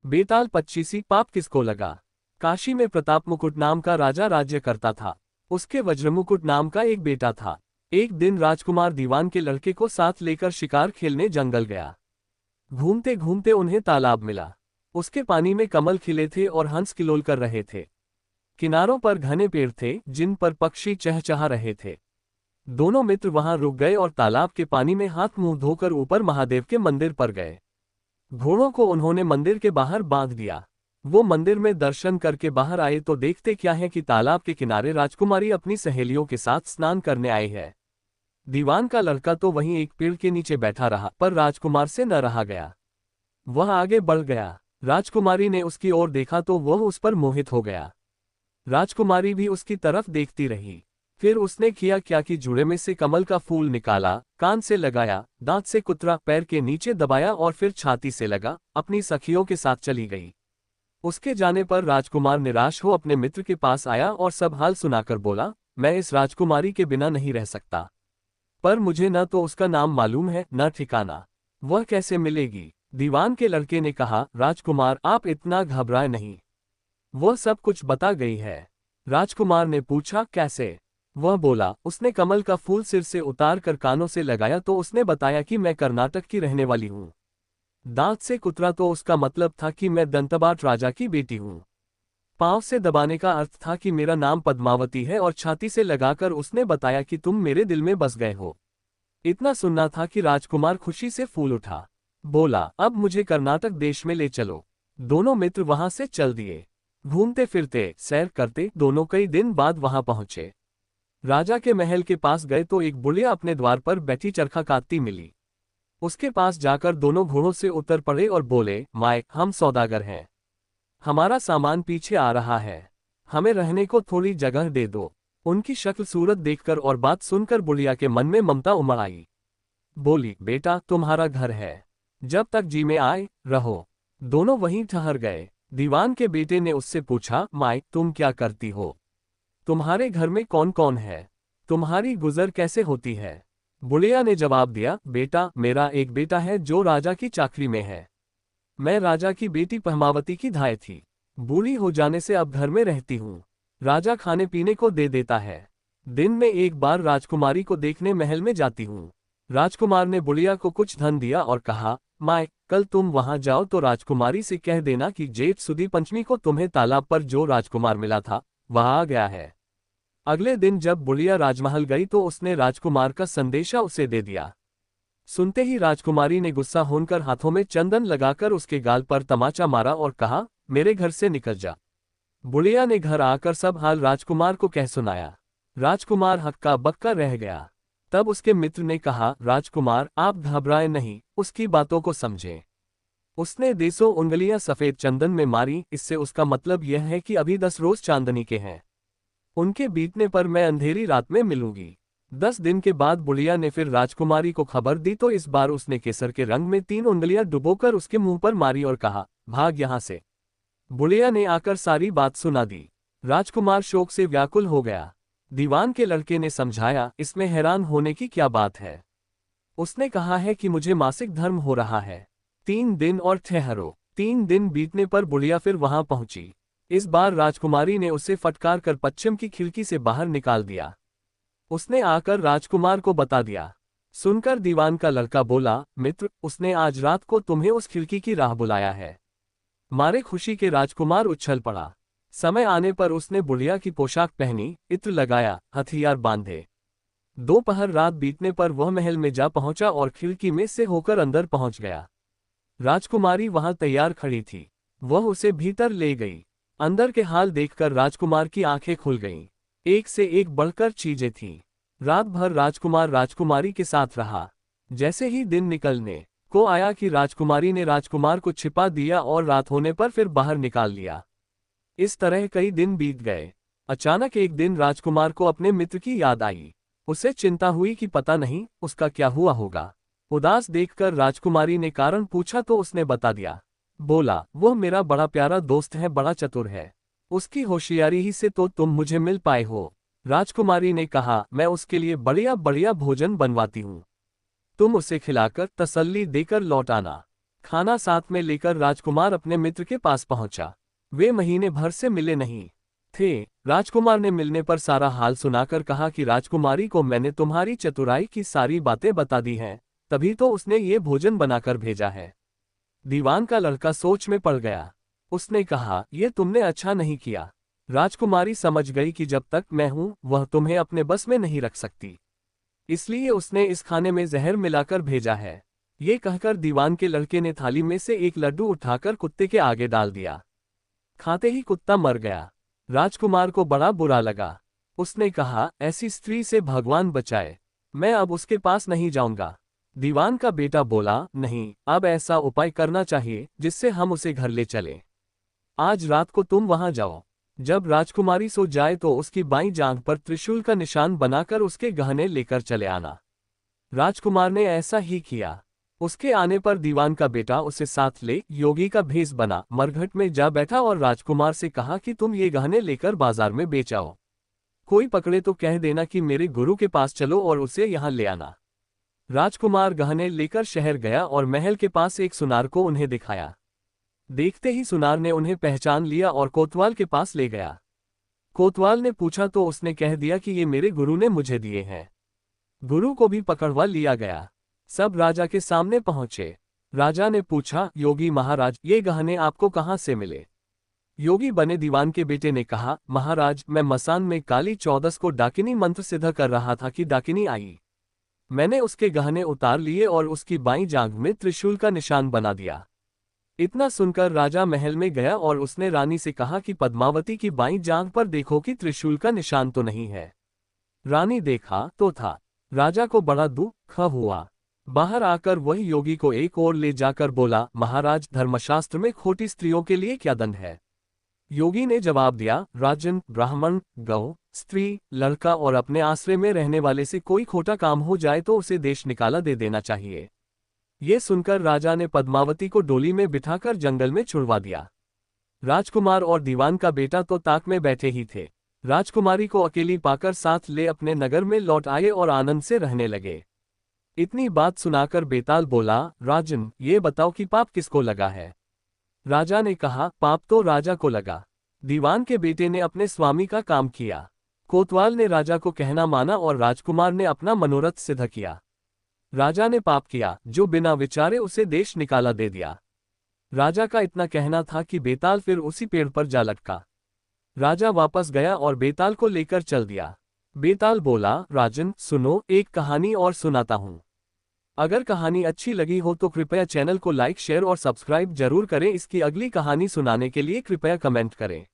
बेताल पच्चीसी पाप किसको लगा। काशी में प्रताप मुकुट नाम का राजा राज्य करता था। उसके वज्रमुकुट नाम का एक बेटा था। एक दिन राजकुमार दीवान के लड़के को साथ लेकर शिकार खेलने जंगल गया। घूमते घूमते उन्हें तालाब मिला। उसके पानी में कमल खिले थे और हंस किलोल कर रहे थे। किनारों पर घने पेड़ थे जिन पर पक्षी चहचहा रहे थे। दोनों मित्र वहां रुक गए और तालाब के पानी में हाथ मुंह धोकर ऊपर महादेव के मंदिर पर गए। घोड़ों को उन्होंने मंदिर के बाहर बांध दिया। वो मंदिर में दर्शन करके बाहर आए तो देखते क्या है कि तालाब के किनारे राजकुमारी अपनी सहेलियों के साथ स्नान करने आई है। दीवान का लड़का तो वहीं एक पेड़ के नीचे बैठा रहा, पर राजकुमार से न रहा गया। वह आगे बढ़ गया। राजकुमारी ने उसकी ओर देखा तो वह उस पर मोहित हो गया। राजकुमारी भी उसकी तरफ देखती रही। फिर उसने किया क्या कि जुड़े में से कमल का फूल निकाला, कान से लगाया, दांत से कुतरा, पैर के नीचे दबाया और फिर छाती से लगा, अपनी सखियों के साथ चली गई। उसके जाने पर राजकुमार निराश हो अपने मित्र के पास आया और सब हाल सुनाकर बोला, मैं इस राजकुमारी के बिना नहीं रह सकता। पर मुझे न तो उसका नाम मालूम है न ठिकाना। वह कैसे मिलेगी। दीवान के लड़के ने कहा, राजकुमार आप इतना घबराए नहीं, वह सब कुछ बता गई है। राजकुमार ने पूछा, कैसे। वह बोला, उसने कमल का फूल सिर से उतार कर कानों से लगाया तो उसने बताया कि मैं कर्नाटक की रहने वाली हूँ। दांत से कुतरा तो उसका मतलब था कि मैं दंतबाट राजा की बेटी हूँ। पांव से दबाने का अर्थ था कि मेरा नाम पद्मावती है और छाती से लगाकर उसने बताया कि तुम मेरे दिल में बस गए हो। इतना सुनना था कि राजकुमार खुशी से फूल उठा। बोला, अब मुझे कर्नाटक देश में ले चलो। दोनों मित्र वहां से चल दिए। घूमते फिरते सैर करते दोनों कई दिन बाद वहां पहुंचे। राजा के महल के पास गए तो एक बुढ़िया अपने द्वार पर बैठी चरखा काटती मिली। उसके पास जाकर दोनों घोड़ों से उतर पड़े और बोले, माए, हम सौदागर हैं। हमारा सामान पीछे आ रहा है। हमें रहने को थोड़ी जगह दे दो। उनकी शक्ल सूरत देखकर और बात सुनकर बुढ़िया के मन में ममता उमड़ आई। बोली, बेटा तुम्हारा घर है, जब तक जी में आए रहो। दोनों वहीं ठहर गए। दीवान के बेटे ने उससे पूछा, माए तुम क्या करती हो। तुम्हारे घर में कौन कौन है। तुम्हारी गुजर कैसे होती है। बुढ़िया ने जवाब दिया, बेटा मेरा एक बेटा है जो राजा की चाकरी में है। मैं राजा की बेटी पद्मावती की धाय थी। बूढ़ी हो जाने से अब घर में रहती हूँ। राजा खाने पीने को दे देता है। दिन में एक बार राजकुमारी को देखने महल में जाती हूँ। राजकुमार ने बुढ़िया को कुछ धन दिया और कहा, माए कल तुम वहां जाओ तो राजकुमारी से कह देना कि जेठ सुदी पंचमी को तुम्हें तालाब पर जो राजकुमार मिला था वह आ गया है। अगले दिन जब बुढ़िया राजमहल गई तो उसने राजकुमार का संदेशा उसे दे दिया। सुनते ही राजकुमारी ने गुस्सा होकर हाथों में चंदन लगाकर उसके गाल पर तमाचा मारा और कहा, मेरे घर से निकल जा। बुढ़िया ने घर आकर सब हाल राजकुमार को कह सुनाया। राजकुमार हक्का बक्का रह गया। तब उसके मित्र ने कहा, राजकुमार आप घबराए नहीं, उसकी बातों को समझें। उसने 200 उंगलियां सफेद चंदन में मारी, इससे उसका मतलब यह है कि अभी 10 रोज चांदनी के हैं। उनके बीतने पर मैं अंधेरी रात में मिलूंगी। 10 दिन के बाद बुढ़िया ने फिर राजकुमारी को खबर दी तो इस बार उसने केसर के रंग में 3 उंगलियां डुबोकर उसके मुंह पर मारी और कहा, भाग यहां से। बुढ़िया ने आकर सारी बात सुना दी। राजकुमार शोक से व्याकुल हो गया। दीवान के लड़के ने समझाया, इसमें हैरान होने की क्या बात है। उसने कहा है कि मुझे मासिक धर्म हो रहा है। 3 दिन और ठहरो। 3 दिन बीतने पर बुढ़िया फिर वहां पहुंची। इस बार राजकुमारी ने उसे फटकार कर पश्चिम की खिड़की से बाहर निकाल दिया। उसने आकर राजकुमार को बता दिया। सुनकर दीवान का लड़का बोला, मित्र उसने आज रात को तुम्हें उस खिड़की की राह बुलाया है। मारे खुशी के राजकुमार उछल पड़ा। समय आने पर उसने बुढ़िया की पोशाक पहनी, इत्र लगाया, हथियार बांधे। दोपहर रात बीतने पर वह महल में जा पहुंचा और खिड़की में से होकर अंदर पहुंच गया। राजकुमारी वहां तैयार खड़ी थी। वह उसे भीतर ले गई। अंदर के हाल देखकर राजकुमार की आंखें खुल गईं। एक से एक बढ़कर चीजें थीं। रात भर राजकुमार राजकुमारी के साथ रहा। जैसे ही दिन निकलने को आया कि राजकुमारी ने राजकुमार को छिपा दिया और रात होने पर फिर बाहर निकाल लिया। इस तरह कई दिन बीत गए। अचानक एक दिन राजकुमार को अपने मित्र की याद आई। उसे चिंता हुई कि पता नहीं उसका क्या हुआ होगा। उदास देखकर राजकुमारी ने कारण पूछा तो उसने बता दिया। बोला, वो मेरा बड़ा प्यारा दोस्त है, बड़ा चतुर है। उसकी होशियारी ही से तो तुम मुझे मिल पाए हो। राजकुमारी ने कहा, मैं उसके लिए बढ़िया बढ़िया भोजन बनवाती हूँ। तुम उसे खिलाकर तसल्ली देकर लौट आना। खाना साथ में लेकर राजकुमार अपने मित्र के पास पहुंचा। वे महीने भर से मिले नहीं थे। राजकुमार ने मिलने पर सारा हाल सुनाकर कहा कि राजकुमारी को मैंने तुम्हारी चतुराई की सारी बातें बता दी हैं, तभी तो उसने ये भोजन बनाकर भेजा है। दीवान का लड़का सोच में पड़ गया। उसने कहा, यह तुमने अच्छा नहीं किया। राजकुमारी समझ गई कि जब तक मैं हूं वह तुम्हें अपने बस में नहीं रख सकती, इसलिए उसने इस खाने में जहर मिलाकर भेजा है। ये कहकर दीवान के लड़के ने थाली में से एक लड्डू उठाकर कुत्ते के आगे डाल दिया। खाते ही कुत्ता मर गया। राजकुमार को बड़ा बुरा लगा। उसने कहा, ऐसी स्त्री से भगवान बचाए, मैं अब उसके पास नहीं जाऊंगा। दीवान का बेटा बोला, नहीं, अब ऐसा उपाय करना चाहिए जिससे हम उसे घर ले चलें। आज रात को तुम वहां जाओ। जब राजकुमारी सो जाए तो उसकी बाईं जांघ पर त्रिशूल का निशान बनाकर उसके गहने लेकर चले आना। राजकुमार ने ऐसा ही किया। उसके आने पर दीवान का बेटा उसे साथ ले योगी का भेष बना मरघट में जा बैठा और राजकुमार से कहा कि तुम ये गहने लेकर बाजार में बेच आओ। कोई पकड़े तो कह देना कि मेरे गुरु के पास चलो और उसे यहाँ ले आना। राजकुमार गहने लेकर शहर गया और महल के पास एक सुनार को उन्हें दिखाया। देखते ही सुनार ने उन्हें पहचान लिया और कोतवाल के पास ले गया। कोतवाल ने पूछा तो उसने कह दिया कि ये मेरे गुरु ने मुझे दिए हैं। गुरु को भी पकड़वा लिया गया। सब राजा के सामने पहुंचे। राजा ने पूछा, योगी महाराज, ये गहने आपको कहाँ से मिले? योगी बने दीवान के बेटे ने कहा, महाराज, मैं मसान में काली चौदस को डाकिनी मंत्र सिद्ध कर रहा था कि डाकिनी आई। मैंने उसके गहने उतार लिए और उसकी बाईं जांघ में त्रिशूल का निशान बना दिया। इतना सुनकर राजा महल में गया और उसने रानी से कहा कि पद्मावती की बाईं जांघ पर देखो कि त्रिशूल का निशान तो नहीं है। रानी देखा तो था। राजा को बड़ा दुख हुआ। बाहर आकर वही योगी को एक ओर ले जाकर बोला, महाराज, धर्मशास्त्र में खोटी स्त्रियों के लिए क्या दंड है? योगी ने जवाब दिया, राजन, ब्राह्मण, गौ, स्त्री, लड़का और अपने आश्रय में रहने वाले से कोई खोटा काम हो जाए तो उसे देश निकाला दे देना चाहिए। ये सुनकर राजा ने पद्मावती को डोली में बिठाकर जंगल में छुड़वा दिया। राजकुमार और दीवान का बेटा तो ताक में बैठे ही थे। राजकुमारी को अकेली पाकर साथ ले अपने नगर में लौट आए और आनंद से रहने लगे। इतनी बात सुनाकर बेताल बोला, राजन, ये बताओ कि पाप किसको लगा है? राजा ने कहा, पाप तो राजा को लगा। दीवान के बेटे ने अपने स्वामी का काम किया। कोतवाल ने राजा को कहना माना और राजकुमार ने अपना मनोरथ सिद्ध किया। राजा ने पाप किया, जो बिना विचारे उसे देश निकाला दे दिया। राजा का इतना कहना था कि बेताल फिर उसी पेड़ पर जा लटका। राजा वापस गया और बेताल को लेकर चल दिया। बेताल बोला, राजन, सुनो, एक कहानी और सुनाता हूँ। अगर कहानी अच्छी लगी हो तो कृपया चैनल को लाइक, शेयर और सब्सक्राइब जरूर करें। इसकी अगली कहानी सुनाने के लिए कृपया कमेंट करें।